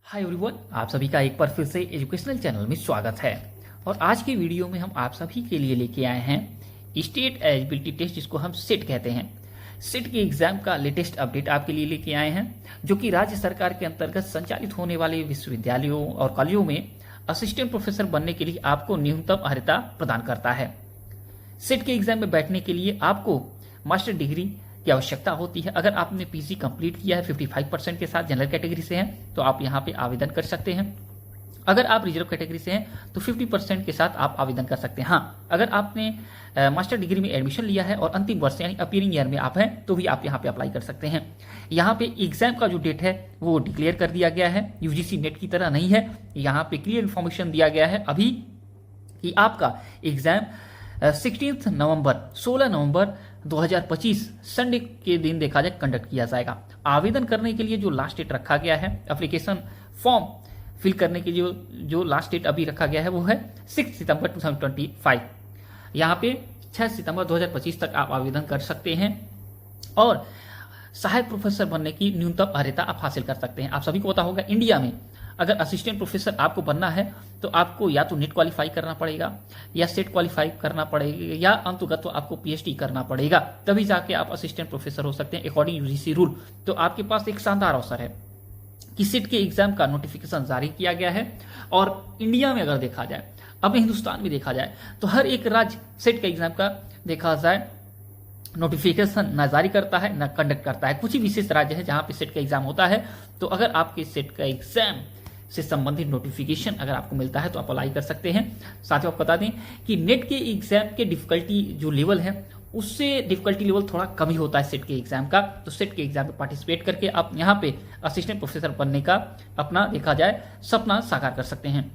Hi everyone, आप सभी का एक बार फिर से एजुकेशनल चैनल में स्वागत है। और आज की वीडियो में हम आप सभी के लिए लेके आए हैं स्टेट एलिजिबिलिटी टेस्ट, जिसको हम सेट कहते हैं। सेट के एग्जाम का लेटेस्ट अपडेट आपके लिए लेके आए हैं, जो कि राज्य सरकार के अंतर्गत संचालित होने वाले विश्वविद्यालयों और कॉलेजों में असिस्टेंट प्रोफेसर बनने के लिए आपको न्यूनतम अर्हता प्रदान करता है। सेट के एग्जाम में बैठने के लिए आपको मास्टर डिग्री की आवश्यकता होती है। अगर आपने पीजी कंप्लीट किया है 55% के साथ, जनरल कैटेगरी से हैं, तो आप यहाँ पे आवेदन कर सकते हैं। अगर आप रिजर्व कैटेगरी से हैं तो 50% के साथ आप आवेदन कर सकते हैं। हाँ, अगर आपने मास्टर डिग्री में एडमिशन लिया है और अंतिम वर्ष यानी अपीयरिंग ईयर में आप हैं, तो भी आप यहाँ पे अप्लाई कर सकते हैं। यहाँ पे एग्जाम का जो डेट है वो डिक्लेयर कर दिया गया है। यूजीसी नेट की तरह नहीं है, यहाँ पे क्लियर इन्फॉर्मेशन दिया गया है अभी कि आपका एग्जाम 16 नवंबर 2025 संडे के दिन देखा जाए कंडक्ट किया जाएगा। आवेदन करने के लिए जो लास्ट डेट रखा गया है, एप्लीकेशन फॉर्म फिल करने के लिए जो लास्ट डेट अभी रखा गया है वो है 6 सितंबर 2025। यहाँ पे 6 सितंबर 2025 तक आप आवेदन कर सकते हैं और सहायक प्रोफेसर बनने की न्यूनतम अर्हता आप हासिल कर सकते हैं। आप सभी को पता होगा, इंडिया में अगर असिस्टेंट प्रोफेसर आपको बनना है तो आपको या तो नेट क्वालिफाई करना पड़ेगा या सेट क्वालिफाई करना पड़ेगा या अंतुगत तो आपको पीएचडी करना पड़ेगा, तभी जाके आप असिस्टेंट प्रोफेसर हो सकते हैं अकॉर्डिंग यूजीसी रूल। तो आपके पास एक शानदार अवसर है कि सेट के एग्जाम का नोटिफिकेशन जारी किया गया है। और इंडिया में अगर देखा जाए, अब हिंदुस्तान में देखा जाए, तो हर एक राज्य सेट के एग्जाम का देखा जाए नोटिफिकेशन न जारी करता है न कंडक्ट करता है। कुछ ही विशेष राज्य है जहां पे सेट का एग्जाम होता है। तो अगर आपके सेट का एग्जाम से संबंधित नोटिफिकेशन अगर आपको मिलता है तो आप अप्लाई कर सकते हैं। साथ ही आपको बता दें कि नेट के एग्जाम के डिफिकल्टी जो लेवल है उससे डिफिकल्टी लेवल थोड़ा कम ही होता है सेट के एग्जाम का। तो सेट के एग्जाम में पार्टिसिपेट करके आप यहाँ पे असिस्टेंट प्रोफेसर बनने का अपना देखा जाए सपना साकार कर सकते हैं।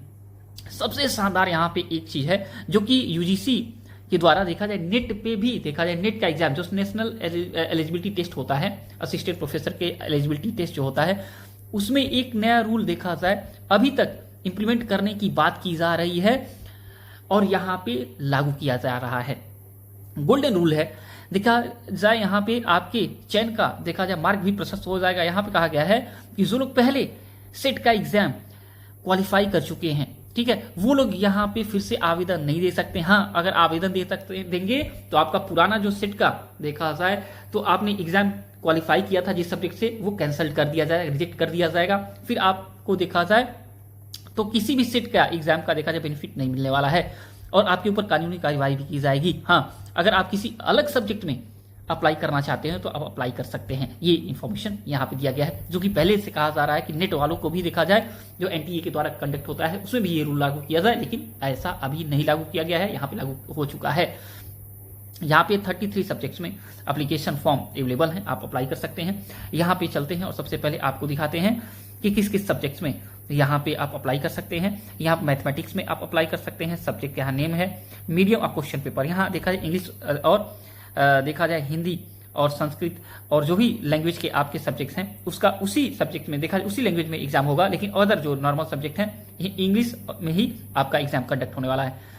सबसे शानदार यहाँ पे एक चीज है जो कि यूजीसी के द्वारा देखा जाए नेट पे भी देखा जाए, नेट का एग्जाम जो नेशनल एलिजिबिलिटी टेस्ट होता है, असिस्टेंट प्रोफेसर के एलिजिबिलिटी टेस्ट जो होता है, उसमें एक नया रूल देखा जाए अभी तक इंप्लीमेंट करने की बात की जा रही है और यहाँ पे लागू किया जा रहा है। गोल्डन रूल है, देखा जाए यहाँ पे आपके चयन का देखा जाए मार्ग भी प्रशस्त हो जाएगा। यहाँ पे कहा गया है कि जो लोग पहले सेट का एग्जाम क्वालिफाई कर चुके हैं, ठीक है, वो लोग यहाँ पे फिर से आवेदन नहीं दे सकते। हाँ, अगर आवेदन देंगे तो आपका पुराना जो सेट का देखा जाए तो आपने एग्जाम क्वालिफाई किया था जिस सब्जेक्ट से, वो कैंसिल कर दिया जाएगा, रिजेक्ट कर दिया जाएगा। फिर आपको देखा जाए तो किसी भी सेट का एग्जाम का देखा जाए बेनिफिट नहीं मिलने वाला है और आपके ऊपर कानूनी कार्रवाई भी की जाएगी। हाँ, अगर आप किसी अलग सब्जेक्ट में अप्लाई करना चाहते हैं तो आप अप्लाई कर सकते हैं। ये इन्फॉर्मेशन यहाँ पे दिया गया है, जो कि पहले से कहा जा रहा है कि नेट वालों को भी देखा जाए जो एनटीए के द्वारा कंडक्ट होता है उसमें भी ये रूल लागू किया जाए, लेकिन ऐसा अभी नहीं लागू किया गया है, यहाँ पे लागू हो चुका है। यहाँ पे 33 सब्जेक्ट्स में एप्लीकेशन फॉर्म अवेलेबल है, आप अप्लाई कर सकते हैं। यहाँ पे चलते हैं और सबसे पहले आपको दिखाते हैं कि किस किस सब्जेक्ट्स में यहाँ पे आप अप्लाई कर सकते हैं। यहाँ मैथमेटिक्स में आप अप्लाई कर सकते हैं, सब्जेक्ट यहाँ नेम है, मीडियम और क्वेश्चन पेपर। यहाँ देखा जाए इंग्लिश और देखा जाए हिंदी और संस्कृत और जो भी लैंग्वेज के आपके सब्जेक्ट्स हैं उसका उसी सब्जेक्ट में देखा जाए उसी लैंग्वेज में एग्जाम होगा, लेकिन अदर जो नॉर्मल सब्जेक्ट हैं इंग्लिश में ही आपका एग्जाम कंडक्ट होने वाला है।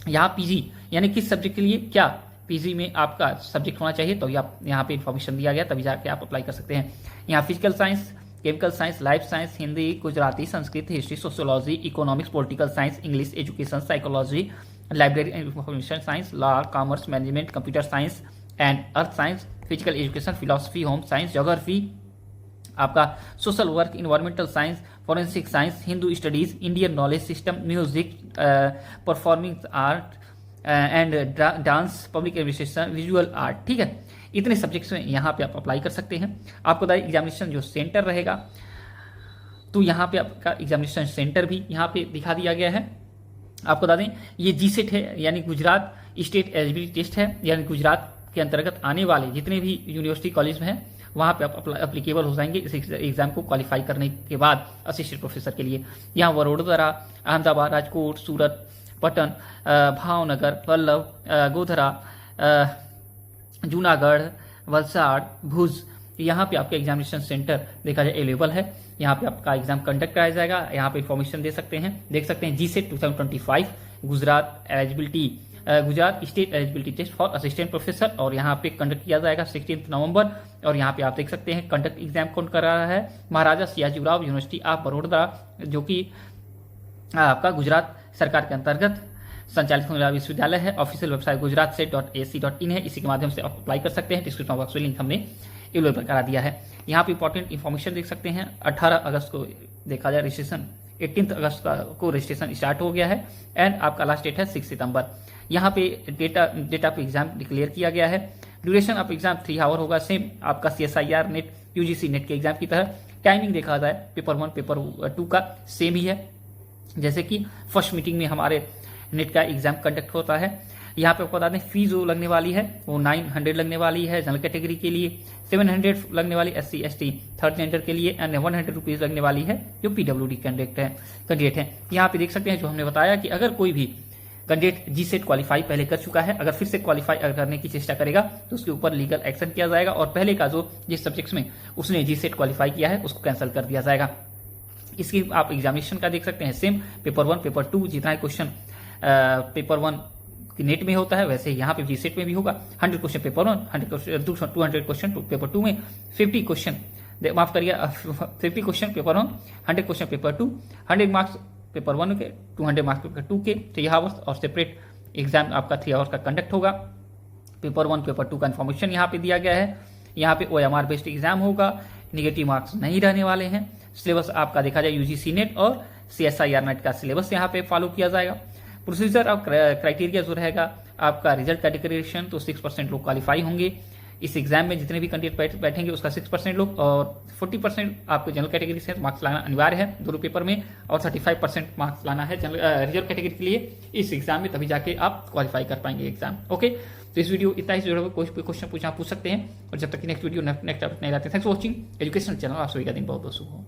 यहाँ पीजी यानी किस सब्जेक्ट के लिए क्या पीजी में आपका सब्जेक्ट होना चाहिए, तो यहाँ पे इन्फॉर्मेशन दिया गया, तभी जाके आप अप्लाई कर सकते हैं। यहाँ physical science, chemical science, life science, Hindi, Gujarati, Sanskrit, history, sociology, economics, political science, English, education, psychology, library and information science, law, commerce, management, computer science and earth science, physical education, philosophy, home science, geography, आपका social work, environmental science, forensic science, Hindu studies, Indian knowledge system, music, performing art and dance, public administration, visual art, ठीक है। इतने subjects में यहाँ पे आप apply कर सकते हैं। आपको बता दें एग्जामिनेशन जो सेंटर रहेगा, तो यहाँ पे आपका एग्जामिनेशन सेंटर भी यहाँ पे दिखा दिया गया है। आपको बता दें ये जीसेट है, यानी गुजरात स्टेट एलिजिबिलिटी टेस्ट है, यानी गुजरात के अंतर्गत आने वाले जितने भी यूनिवर्सिटी कॉलेज में हैं वहाँ पे आप अप्लीकेबल हो जाएंगे इस एग्जाम को क्वालिफाई करने के बाद असिस्टेंट प्रोफेसर के लिए। यहाँ वडोदरा, अहमदाबाद, राजकोट, सूरत, पटन, भावनगर, पल्लव, गोधरा, जूनागढ़, वलसाड़, भुज, यहाँ पे आपका एग्जामिनेशन सेंटर देखा जाए अवेलेबल है। यहाँ पे आपका एग्जाम कंडक्ट कराया जाएगा। यहाँ पे इन्फॉर्मेशन देख सकते हैं GSET 2025 Gujarat eligibility Gujarat state eligibility test for assistant professor, और यहाँ पे कंडक्ट किया जाएगा 16 नवंबर। और यहाँ पे आप देख सकते हैं कंडक्ट एग्जाम कौन कर रहा है, महाराजा सियाजीराव यूनिवर्सिटी ऑफ बड़ौदा, जो कि आपका गुजरात सरकार के अंतर्गत संचालित होने वाला विश्वविद्यालय है। ऑफिशियल वेबसाइट gujaratset.ac.in है, इसी के माध्यम से आप अप्लाई कर सकते हैं। डिस्क्रिप्शन बॉक्स में लिंक हमने अवेलेबल करा दिया है। यहाँ पे इंपॉर्टेंट इन्फॉर्मेशन देख सकते हैं। 18 अगस्त को देखा जाए रजिस्ट्रेशन, 18 अगस्त को रजिस्ट्रेशन स्टार्ट हो गया है एंड आपका लास्ट डेट है 6 सितंबर। यहाँ पे डेटा पे एग्जाम डिक्लेयर किया गया है। ड्यूरेशन ऑफ एग्जाम 3 आवर होगा, सेम आपका CSIR नेट UGC नेट के एग्जाम की तरह। टाइमिंग देखा जाए पेपर 1 पेपर 2 का सेम ही है, जैसे कि फर्स्ट मीटिंग में हमारे नेट का एग्जाम कंडक्ट होता है। यहाँ पे आपको बता दें फीस जो लगने वाली है वो 900 लगने वाली है जनरल कैटेगरी के लिए, 700 लगने वाली SC ST थर्ड जेंडर के लिए एंड 100 रुपीज लगने वाली है जो PWD कैंडिडेट है। यहाँ पे देख सकते हैं जो हमने बताया कि अगर कोई भी कैंडिडेट GSET क्वालिफाई पहले कर चुका है, अगर फिर से क्वालिफाई करने की चेष्टा करेगा तो उसके ऊपर लीगल एक्शन किया जाएगा और पहले का जो जिस सब्जेक्ट्स में उसने GSET क्वालिफाई किया है उसको कैंसिल कर दिया जाएगा। इसकी आप एग्जामिनेशन का देख सकते हैं, सेम पेपर 1 पेपर 2 जितना क्वेश्चन पेपर 1 नेट में होता है वैसे यहाँ पे GSET में भी होगा। 100 क्वेश्चन पेपर 1, 200 क्वेश्चन पेपर 2 में, 50 क्वेश्चन माफ करिए 50 question paper 1, 100 question paper 2, 100 marks paper 1 के, 200 मार्क्स पेपर 2 के 3 आवर्स, और सेपरेट एग्जाम आपका 3 आवर्स का कंडक्ट होगा। पेपर 1 पेपर 2 का इन्फॉर्मेशन यहाँ पे दिया गया है। यहाँ पे OMR बेस्ड एग्जाम होगा, निगेटिव मार्क्स नहीं रहने वाले हैं। सिलेबस आपका देखा जाए UGC नेट और CSIR नेट का सिलेबस यहाँ पे फॉलो किया जाएगा। प्रोसीजर और क्राइटेरिया जो रहेगा आपका रिजल्ट का डिक्लेरेशन, तो 6% लोग क्वालिफाई होंगे इस एग्जाम में, जितने भी कैंडिडेट बैठेंगे उसका 6% लोग, और 40% आपको जनरल कैटेगरी से मार्क्स लाना अनिवार्य है दोनों पेपर में, और 35% मार्क्स लाना है रिजर्व कैटेगरी के लिए इस एग्जाम में, तभी जाके आप क्वालिफाई कर पाएंगे एग्जाम। ओके, तो इस वीडियो इतना ही, कोई क्वेश्चन पूछ सकते हैं, और जब तक कि नेक्स्ट वीडियो नेक्स्ट नहीं रहते। Thanks for watching education channel. आप सभी का दिन बहुत बहुत शुभ हो।